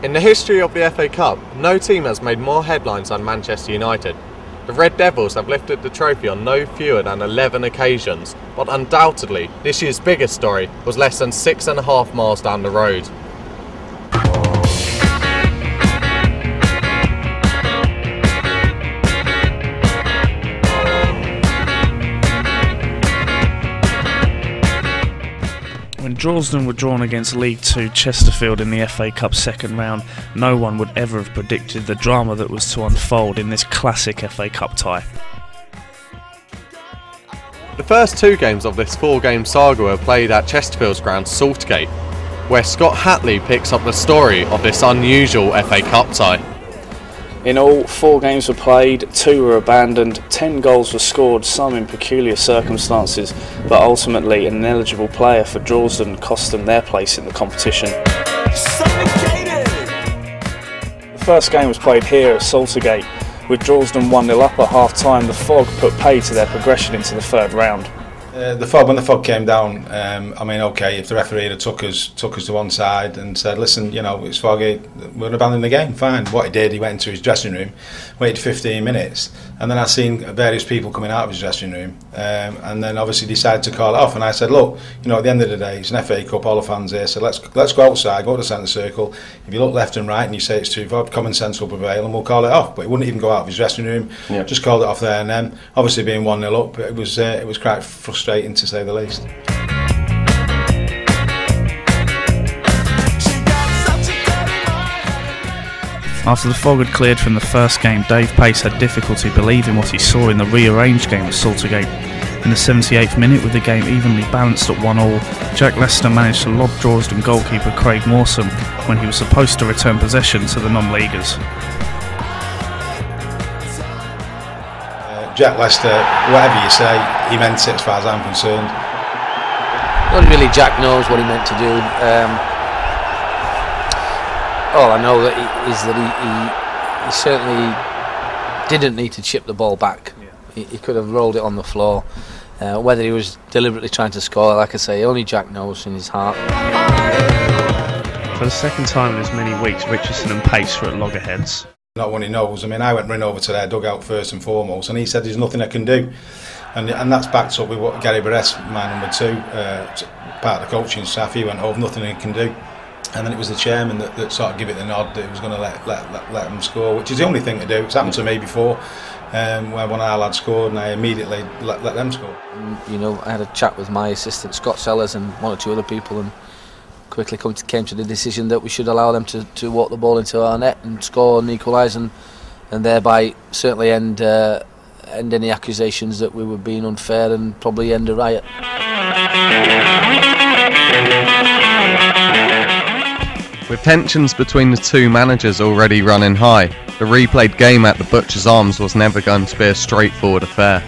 In the history of the FA Cup, no team has made more headlines than Manchester United. The Red Devils have lifted the trophy on no fewer than 11 occasions, but undoubtedly, this year's biggest story was less than 6.5 miles down the road. When Droylsden were drawn against League Two Chesterfield in the FA Cup second round, no one would ever have predicted the drama that was to unfold in this classic FA Cup tie. The first two games of this 4-game saga were played at Chesterfield's ground Saltgate, where Scott Hatley picks up the story of this unusual FA Cup tie. In all, 4 games were played, 2 were abandoned, 10 goals were scored, some in peculiar circumstances, but ultimately an ineligible player for Droylsden cost them their place in the competition. The first game was played here at Saltgate, with Droylsden 1-0 up at half-time. The fog put pay to their progression into the third round. When the fog came down, I mean, okay, if the referee had took us to one side and said, listen, you know, it's foggy, we're abandoning the game, fine. What he did, he went into his dressing room, waited 15 minutes, and then I seen various people coming out of his dressing room, and then obviously decided to call it off. And I said, look, you know, at the end of the day, it's an FA Cup, all the fans here, so let's go outside, go to the centre circle. If you look left and right and you say it's too far, common sense will prevail, and we'll call it off. But he wouldn't even go out of his dressing room, just called it off there and then. Obviously being 1-0 up, it was quite frustrating to say the least. After the fog had cleared from the first game, Dave Pace had difficulty believing what he saw in the rearranged game at Saltgate. In the 78th minute, with the game evenly balanced at 1-1, Jack Lester managed to lob Droylsden goalkeeper Craig Mawson when he was supposed to return possession to the non-leaguers. Jack Lester, whatever you say, he meant it as far as I'm concerned. Well, really, Jack knows what he meant to do. All I know is that he certainly didn't need to chip the ball back. He could have rolled it on the floor. Whether he was deliberately trying to score, like I say, only Jack knows in his heart. For the second time in as many weeks, Richardson and Pace were at loggerheads. Not one he knows. I mean, I went running over to their dugout first and foremost, and he said there's nothing I can do, and that's backed up with what Gary Barres, my number 2, part of the coaching staff. He went over, nothing he can do, and then it was the chairman that sort of gave it the nod that he was going to let them score, which is the only thing to do. It's happened to me before, where one of our lads scored, and I immediately let them score. You know, I had a chat with my assistant Scott Sellers and 1 or 2 other people, and quickly came to the decision that we should allow them to walk the ball into our net and score and equalise, and thereby certainly end any accusations that we were being unfair and probably end a riot. With tensions between the two managers already running high, the replayed game at the Butcher's Arms was never going to be a straightforward affair.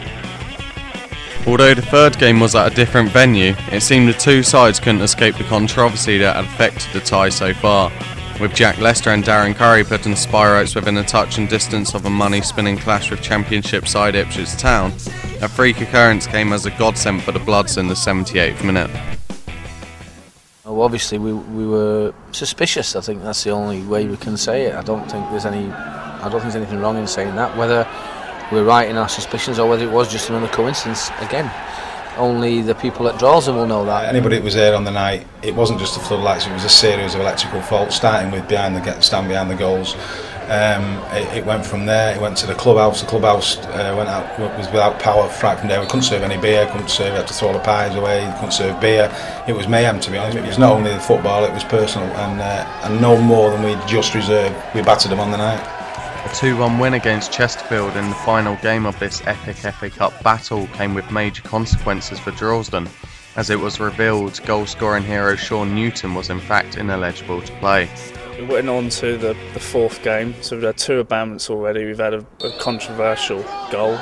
Although the third game was at a different venue, it seemed the two sides couldn't escape the controversy that had affected the tie so far, with Jack Lester and Darren Curry putting the Spirotes within a touch and distance of a money-spinning clash with Championship side Ipswich Town. A freak occurrence came as a godsend for the Bloods in the 78th minute. Well, obviously we were suspicious. I think that's the only way we can say it. I don't think there's anything wrong in saying that. Whether we're right in our suspicions or whether it was just another coincidence, again, only the people at Droylsden will know that. Anybody that was there on the night, it wasn't just the floodlights, it was a series of electrical faults, starting with stand behind the goals. It went from there, it went to the clubhouse. The clubhouse was without power right from there. We couldn't serve any beer, we had to throw the pies away, couldn't serve beer. It was mayhem, to be honest. It was not only the football, it was personal, and no more than we just reserved. We battered them on the night. A 2-1 win against Chesterfield in the final game of this epic FA Cup battle came with major consequences for Droylsden, as it was revealed goal-scoring hero Sean Newton was in fact ineligible to play. We went on to the 4th game, so we've had 2 abandonments already. We've had a controversial goal,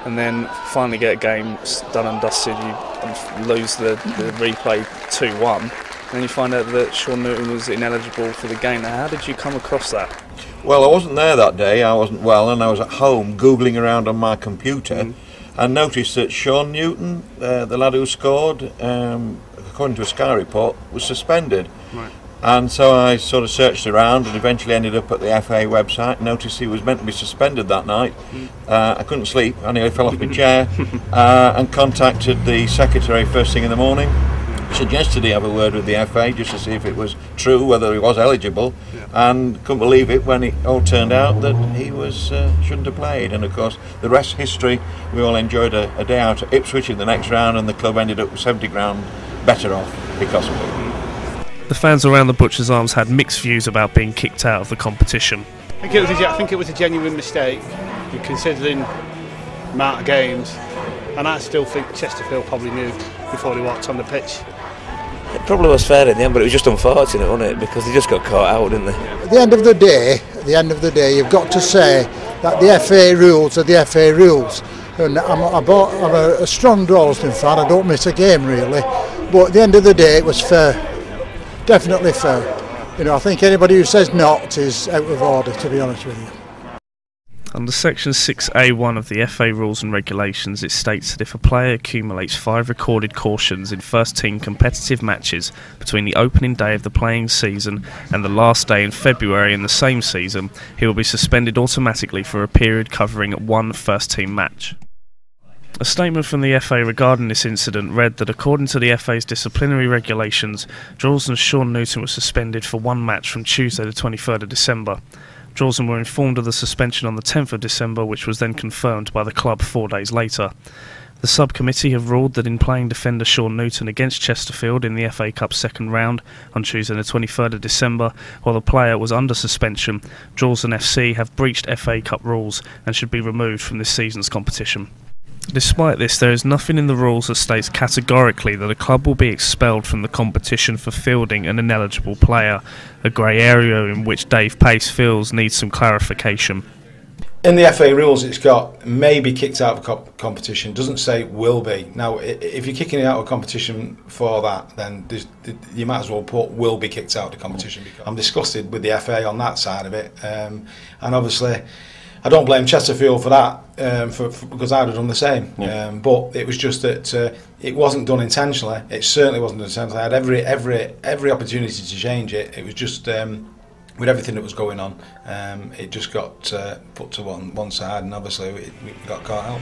and then finally get a game done and dusted. You lose the replay 2-1, and then you find out that Sean Newton was ineligible for the game. Now, how did you come across that? Well, I wasn't there that day, I wasn't well, and I was at home googling around on my computer and noticed that Sean Newton, the lad who scored, according to a Sky report, was suspended. Right. And so I sort of searched around and eventually ended up at the FA website. Noticed he was meant to be suspended that night. I couldn't sleep. I nearly fell off my chair and contacted the secretary first thing in the morning. Suggested he have a word with the FA just to see if it was true, whether he was eligible, and couldn't believe it when it all turned out that he was shouldn't have played. And of course, the rest history. We all enjoyed a day out at Ipswich in the next round, and the club ended up 70 grand better off because of it. The fans around the Butcher's Arms had mixed views about being kicked out of the competition. I think it was a genuine mistake, considering the amount of games, and I still think Chesterfield probably knew before they walked on the pitch. It probably was fair in the end, but it was just unfortunate, wasn't it? Because they just got caught out, didn't they? At the end of the day, you've got to say that the FA rules are the FA rules. And I'm a strong Droylsden fan. I don't miss a game really, but at the end of the day, it was fair. Definitely fair. I think anybody who says not is out of order, to be honest with you. Under Section 6A1 of the FA Rules and Regulations, it states that if a player accumulates 5 recorded cautions in first-team competitive matches between the opening day of the playing season and the last day in February in the same season, he will be suspended automatically for a period covering 1 first-team match. A statement from the FA regarding this incident read that according to the FA's disciplinary regulations, Droylsden's Sean Newton was suspended for 1 match from Tuesday the 23rd of December. Droylsden were informed of the suspension on the 10th of December, which was then confirmed by the club 4 days later. The subcommittee have ruled that in playing defender Sean Newton against Chesterfield in the FA Cup second round on Tuesday the 23rd of December, while the player was under suspension, Droylsden FC have breached FA Cup rules and should be removed from this season's competition. Despite this, there is nothing in the rules that states categorically that a club will be expelled from the competition for fielding an ineligible player, a grey area in which Dave Pace feels needs some clarification. In the FA rules, it's got maybe kicked out of competition. Doesn't say will be. Now, if you're kicking it out of competition for that, then you might as well put will be kicked out of the competition. Because I'm disgusted with the FA on that side of it, and obviously I don't blame Chesterfield for that, because I'd have done the same. Yeah. But it was just that it wasn't done intentionally. It certainly wasn't done intentionally. I had every opportunity to change it. It was just with everything that was going on, it just got put to one side, and obviously we got caught out.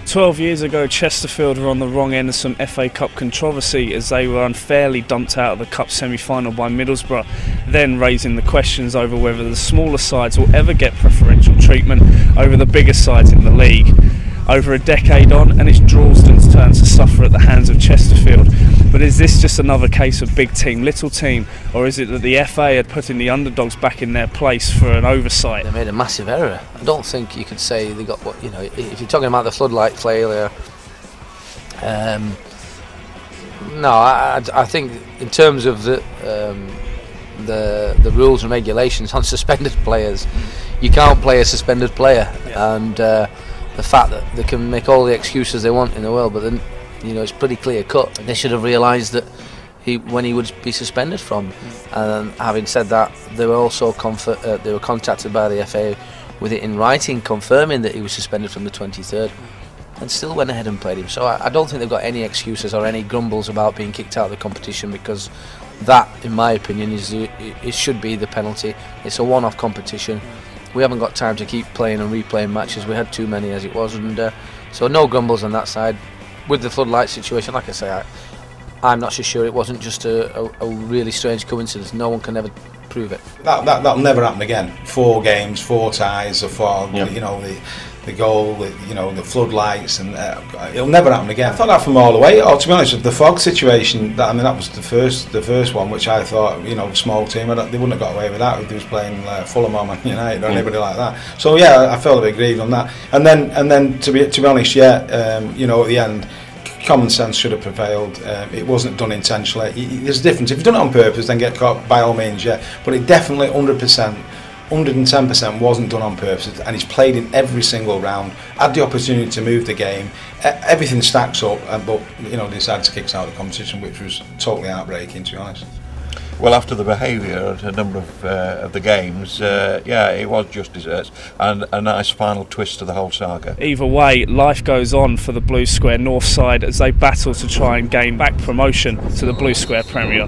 12 years ago, Chesterfield were on the wrong end of some FA Cup controversy as they were unfairly dumped out of the Cup semi-final by Middlesbrough, then raising the questions over whether the smaller sides will ever get preferential treatment over the bigger sides in the league. Over a decade on, and it's Droylsden's turn to suffer at the hands of Chesterfield. But is this just another case of big team, little team, or is it that the FA had putting the underdogs back in their place for an oversight? They made a massive error. I don't think you could say they got what, if you're talking about the floodlight failure, no, I think in terms of the rules and regulations on suspended players, you can't play a suspended player, and the fact that they can make all the excuses they want in the world, but then it's pretty clear cut. They should have realised that when he would be suspended from. And having said that, they were also they were contacted by the FA with it in writing, confirming that he was suspended from the 23rd, and still went ahead and played him. So I don't think they've got any excuses or any grumbles about being kicked out of the competition, because that, in my opinion, it should be the penalty. It's a one-off competition. We haven't got time to keep playing and replaying matches. We had too many as it was, and so no grumbles on that side. With the floodlight situation, like I say, I'm not so sure it wasn't just a really strange coincidence. No one can ever prove it. That'll never happen again. 4 games, 4 ties, or 4, the goal, the floodlights, and it'll never happen again. I thought that from all the way. To be honest, the fog situation, that was the first one, which I thought, small team, they wouldn't have got away with that if they was playing Fulham or Man United or anybody like that. So yeah, I felt a bit grieved on that. And then to be honest, at the end, common sense should have prevailed. It wasn't done intentionally. There's a difference. If you've done it on purpose, then get caught by all means, yeah. But it definitely 110% wasn't done on purpose, and he's played in every single round, had the opportunity to move the game, everything stacks up, but decided to kick us out of the competition, which was totally heartbreaking, to be honest. Well, after the behaviour at a number of the games, it was just desserts, and a nice final twist to the whole saga. Either way, life goes on for the Blue Square North side as they battle to try and gain back promotion to the Blue Square Premier.